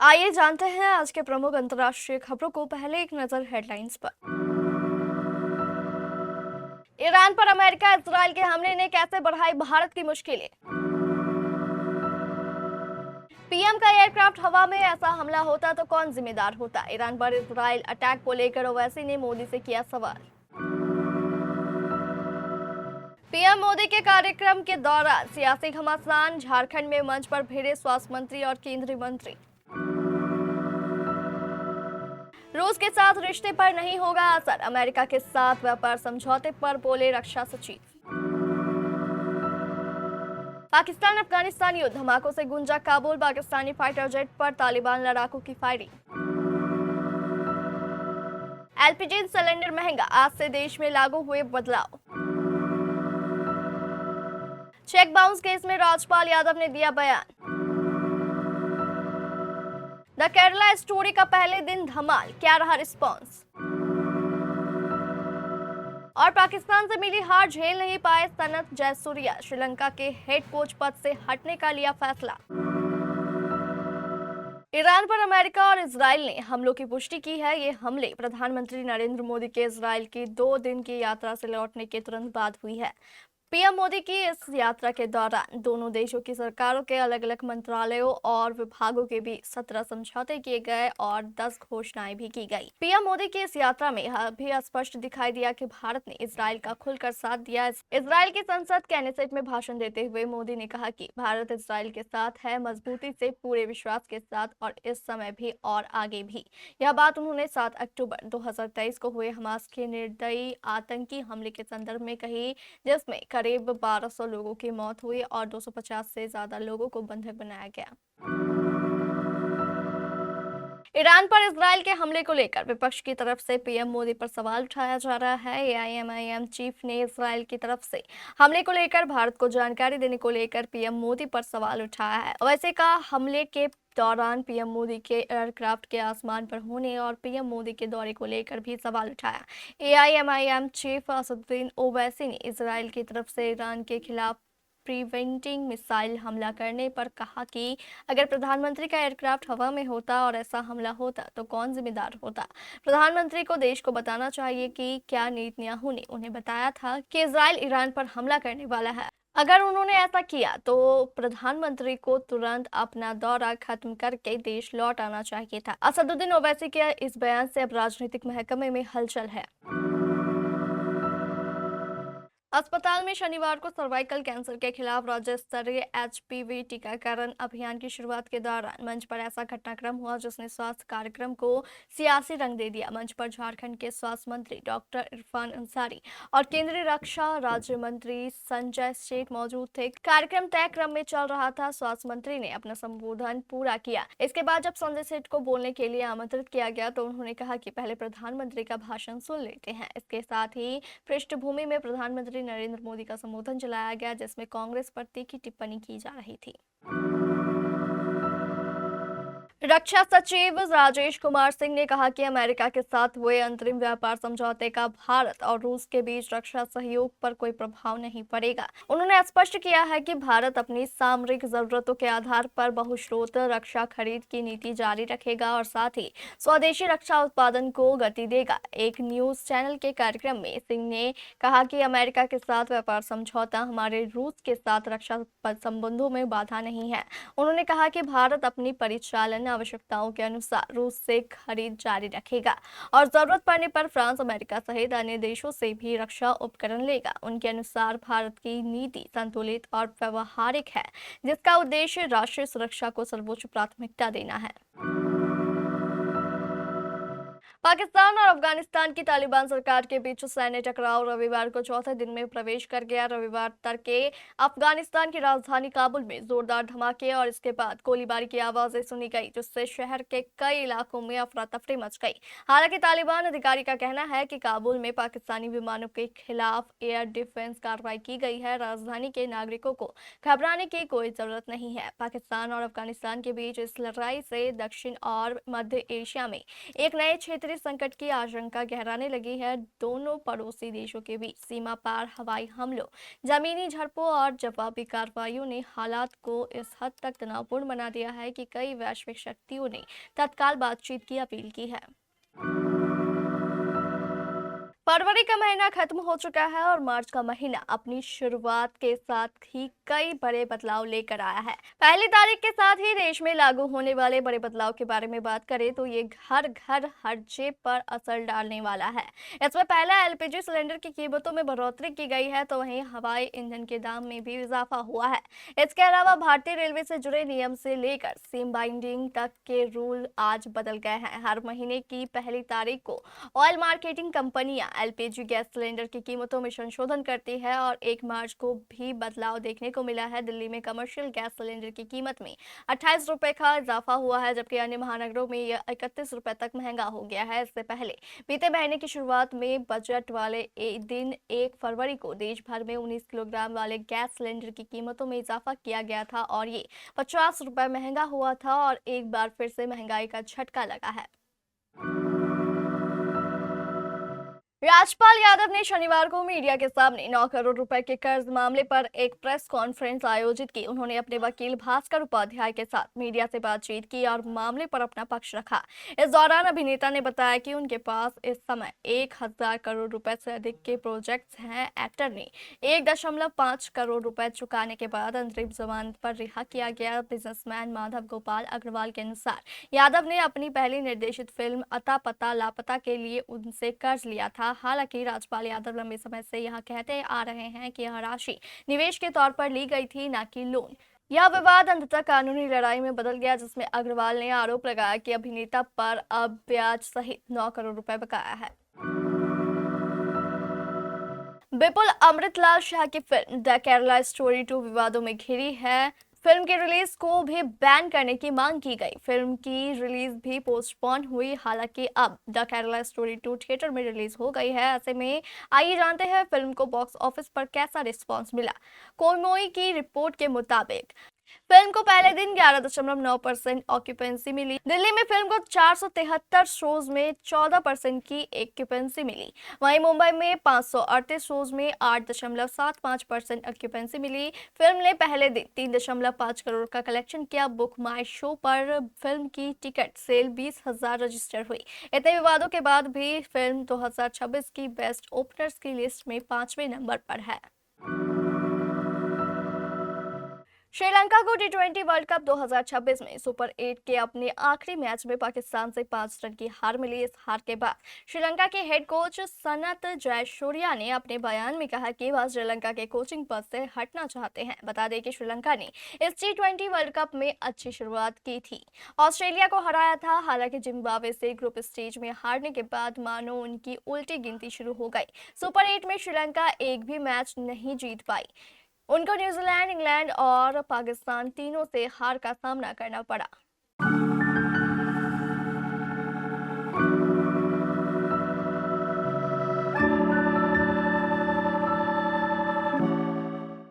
आइए जानते हैं आज के प्रमुख अंतर्राष्ट्रीय खबरों को। पहले एक नजर हेडलाइंस पर। ईरान पर अमेरिका इजराइल के हमले ने कैसे बढ़ाई भारत की मुश्किलें। पीएम का एयरक्राफ्ट हवा में, ऐसा हमला होता तो कौन जिम्मेदार होता। ईरान पर इजराइल अटैक को लेकर ओवैसी ने मोदी से किया सवाल। पीएम मोदी के कार्यक्रम के दौरान सियासी घमासान, झारखंड में मंच पर भिड़े स्वास्थ्य मंत्री और केंद्रीय मंत्री। रूस के साथ रिश्ते पर नहीं होगा असर, अमेरिका के साथ व्यापार समझौते पर बोले रक्षा सचिव। पाकिस्तान अफगानिस्तान युद्ध, धमाकों से गूंजा काबुल, पाकिस्तानी फाइटर जेट पर तालिबान लड़ाकों की फायरिंग। एलपीजी सिलेंडर महंगा, आज से देश में लागू हुए बदलाव। चेक बाउंस केस में राजपाल यादव ने दिया बयान। द केरला स्टोरी का पहले दिन धमाल, क्या रहा रिस्पॉन्स। और पाकिस्तान से मिली हार झेल नहीं पाए सनत जयसूर्या, श्रीलंका के हेड कोच पद से हटने का लिया फैसला। ईरान पर अमेरिका और इजराइल ने हमलों की पुष्टि की है। ये हमले प्रधानमंत्री नरेंद्र मोदी के इजराइल की 2 दिन की यात्रा से लौटने के तुरंत बाद हुई है। पीएम मोदी की इस यात्रा के दौरान दोनों देशों की सरकारों के अलग अलग मंत्रालयों और विभागों के बीच 17 समझौते किए गए और 10 घोषणाएं भी की गई। पीएम मोदी की इस यात्रा में यह भी स्पष्ट दिखाई दिया कि भारत ने इजराइल का खुलकर साथ दिया। इजराइल की संसद कैनेसेट में भाषण देते हुए मोदी ने कहा कि भारत इजराइल के साथ है, मजबूती से, पूरे विश्वास के साथ, और इस समय भी और आगे भी। यह बात उन्होंने 7 अक्टूबर 2023 को हुए हमास के निर्दयी आतंकी हमले के संदर्भ में कही, जिसमें करीब 1200 लोगों की मौत हुई और 250 से ज्यादा लोगों को बंधक बनाया गया। ईरान पर इजराइल के हमले को लेकर विपक्ष की तरफ से पीएम मोदी पर सवाल उठाया जा रहा है। एआईएमआईएम चीफ ने इजराइल की तरफ से हमले को लेकर भारत को जानकारी देने को लेकर पीएम मोदी पर सवाल उठाया है। वैसे का हमले के दौरान पीएम मोदी के एयरक्राफ्ट के आसमान पर होने और पीएम मोदी के दौरे को लेकर भी सवाल उठाया। एआईएमआईएम चीफ असदुद्दीन ओवैसी ने इजराइल की तरफ से ईरान के खिलाफ प्रिवेंटिंग मिसाइल हमला करने पर कहा कि अगर प्रधानमंत्री का एयरक्राफ्ट हवा में होता और ऐसा हमला होता तो कौन जिम्मेदार होता। प्रधानमंत्री को देश को बताना चाहिए कि क्या नेतन्याहू ने उन्हें बताया था कि इजराइल ईरान पर हमला करने वाला है। अगर उन्होंने ऐसा किया तो प्रधानमंत्री को तुरंत अपना दौरा खत्म करके देश लौट आना चाहिए था। असदुद्दीन ओवैसी के इस बयान से अब राजनीतिक महकमे में हलचल है। अस्पताल में शनिवार को सर्वाइकल कैंसर के खिलाफ राज्य स्तरीय एचपीवी टीकाकरण अभियान की शुरुआत के दौरान मंच पर ऐसा घटनाक्रम हुआ जिसने स्वास्थ्य कार्यक्रम को सियासी रंग दे दिया। मंच पर झारखंड के स्वास्थ्य मंत्री डॉक्टर इरफान अंसारी और केंद्रीय रक्षा राज्य मंत्री संजय सेठ मौजूद थे। कार्यक्रम तय क्रम में चल रहा था। स्वास्थ्य मंत्री ने अपना संबोधन पूरा किया। इसके बाद जब संजय सेठ को बोलने के लिए आमंत्रित किया गया तो उन्होंने कहा कि पहले प्रधानमंत्री का भाषण सुन लेते हैं। इसके साथ ही पृष्ठभूमि में प्रधानमंत्री नरेंद्र मोदी का संबोधन चलाया गया, जिसमें कांग्रेस पर तीखी टिप्पणी की जा रही थी। रक्षा सचिव राजेश कुमार सिंह ने कहा कि अमेरिका के साथ हुए अंतरिम व्यापार समझौते का भारत और रूस के बीच रक्षा सहयोग पर कोई प्रभाव नहीं पड़ेगा। उन्होंने स्पष्ट किया है कि भारत अपनी सामरिक जरूरतों के आधार पर बहुस्रोत रक्षा खरीद की नीति जारी रखेगा और साथ ही स्वदेशी रक्षा उत्पादन को गति देगा। एक न्यूज चैनल के कार्यक्रम में सिंह ने कहा कि अमेरिका के साथ व्यापार समझौता हमारे रूस के साथ रक्षा संबंधों में बाधा नहीं है। उन्होंने कहा कि भारत अपनी परिचालन आवश्यकताओं के अनुसार रूस से खरीद जारी रखेगा और जरूरत पड़ने पर फ्रांस, अमेरिका सहित अन्य देशों से भी रक्षा उपकरण लेगा। उनके अनुसार भारत की नीति संतुलित और व्यवहारिक है, जिसका उद्देश्य राष्ट्रीय सुरक्षा को सर्वोच्च प्राथमिकता देना है। पाकिस्तान और अफगानिस्तान की तालिबान सरकार के बीच सैन्य टकराव रविवार को चौथे दिन में प्रवेश कर गया। रविवार तड़के अफगानिस्तान की राजधानी काबुल में जोरदार धमाके और इसके बाद गोलीबारी की आवाजें सुनी गई, जिससे शहर के कई इलाकों में अफरा तफरी मच गई। हालांकि तालिबान अधिकारी का कहना है कि काबुल में पाकिस्तानी विमानों के खिलाफ एयर डिफेंस कार्रवाई की गई है। राजधानी के नागरिकों को घबराने की कोई जरूरत नहीं है। पाकिस्तान और अफगानिस्तान के बीच इस लड़ाई से दक्षिण और मध्य एशिया में एक नए क्षेत्रीय संकट की आशंका गहराने लगी है। दोनों पड़ोसी देशों के बीच सीमा पार हवाई हमलों, जमीनी झड़पों और जवाबी कार्रवाइयों ने हालात को इस हद तक तनावपूर्ण बना दिया है कि कई वैश्विक शक्तियों ने तत्काल बातचीत की अपील की है। फरवरी का महीना खत्म हो चुका है और मार्च का महीना अपनी शुरुआत के साथ ही कई बड़े बदलाव लेकर आया है। पहली तारीख के साथ ही देश में लागू होने वाले बड़े बदलाव के बारे में बात करें तो ये घर घर हर जेब पर असर डालने वाला है। इसमें पहला एलपीजी सिलेंडर की कीमतों में बढ़ोतरी की गई है, तो वहीं हवाई ईंधन के दाम में भी इजाफा हुआ है। इसके अलावा भारतीय रेलवे से जुड़े नियम से लेकर सीम बाइंडिंग तक के रूल आज बदल गए हैं। हर महीने की पहली तारीख को ऑयल मार्केटिंग कंपनियां एलपीजी गैस सिलेंडर की कीमतों में संशोधन करती है और 1 मार्च को भी बदलाव देखने को मिला है। दिल्ली में कमर्शियल गैस सिलेंडर की कीमत में 28 रुपए का इजाफा हुआ है, जबकि अन्य महानगरों में यह 31 रुपए तक महंगा हो गया है। इससे पहले बीते महीने की शुरुआत में बजट वाले दिन 1 फरवरी को देश भर में 19 किलोग्राम वाले गैस सिलेंडर की कीमतों में इजाफा किया गया था और ये 50 रुपए महंगा हुआ था और एक बार फिर से महंगाई का झटका लगा है। राजपाल यादव ने शनिवार को मीडिया के सामने 9 करोड़ रुपए के कर्ज मामले पर एक प्रेस कॉन्फ्रेंस आयोजित की। उन्होंने अपने वकील भास्कर उपाध्याय के साथ मीडिया से बातचीत की और मामले पर अपना पक्ष रखा। इस दौरान अभिनेता ने बताया कि उनके पास इस समय 1000 करोड़ रुपए से अधिक के प्रोजेक्ट्स हैं। एक्टर ने 1.5 करोड़ रुपए चुकाने के बाद अंतरिम जमानत पर रिहा किया गया। बिजनेसमैन माधव गोपाल अग्रवाल के अनुसार यादव ने अपनी पहली निर्देशित फिल्म अता पता लापता के लिए उनसे कर्ज लिया था। हालांकि राजपाल यादव लंबे समय से यह कहते आ रहे हैं कि यह राशि निवेश के तौर पर ली गई थी, न कि लोन। यह विवाद अंततः कानूनी लड़ाई में बदल गया, जिसमें अग्रवाल ने आरोप लगाया कि अभिनेता पर अब ब्याज सहित 9 करोड़ रुपए बकाया है। विपुल अमृतलाल शाह की फिल्म द केरला स्टोरी 2 विवादों में घिरी है। फिल्म की रिलीज को भी बैन करने की मांग की गई। फिल्म की रिलीज भी पोस्टपोन हुई। हालांकि अब द केरला स्टोरी 2 थिएटर में रिलीज हो गई है। ऐसे में आइए जानते हैं फिल्म को बॉक्स ऑफिस पर कैसा रिस्पांस मिला। कोमोई की रिपोर्ट के मुताबिक फिल्म को पहले दिन 11.9% ऑक्यूपेंसी मिली। दिल्ली में फिल्म को 473 शोज में 14% की ऑक्यूपेंसी मिली। वहीं मुंबई में 538 शोज में 8.75% ऑक्यूपेंसी मिली। फिल्म ने पहले दिन 3.5 करोड़ का कलेक्शन किया। बुक माई शो पर फिल्म की टिकट सेल 20,000 रजिस्टर हुई। इतने विवादों के बाद भी फिल्म 2026 की बेस्ट ओपनर्स की लिस्ट में 5वें नंबर पर है। श्रीलंका को टी20 वर्ल्ड कप 2026 में सुपर 8 के अपने आखिरी मैच में पाकिस्तान से 5 रन की हार मिली। इस हार के बाद श्रीलंका के हेड कोच सनत जयसूर्या ने अपने बयान में कहा कि वह श्रीलंका के कोचिंग पद से हटना चाहते हैं। बता दें कि श्रीलंका ने इस टी20 वर्ल्ड कप में अच्छी शुरुआत की थी, ऑस्ट्रेलिया को हराया था। हालांकि जिम्बाब्वे से ग्रुप स्टेज में हारने के बाद मानो उनकी उल्टी गिनती शुरू हो गई। सुपर 8 में श्रीलंका एक भी मैच नहीं जीत पाई। उनको न्यूजीलैंड, इंग्लैंड और पाकिस्तान तीनों से हार का सामना करना पड़ा।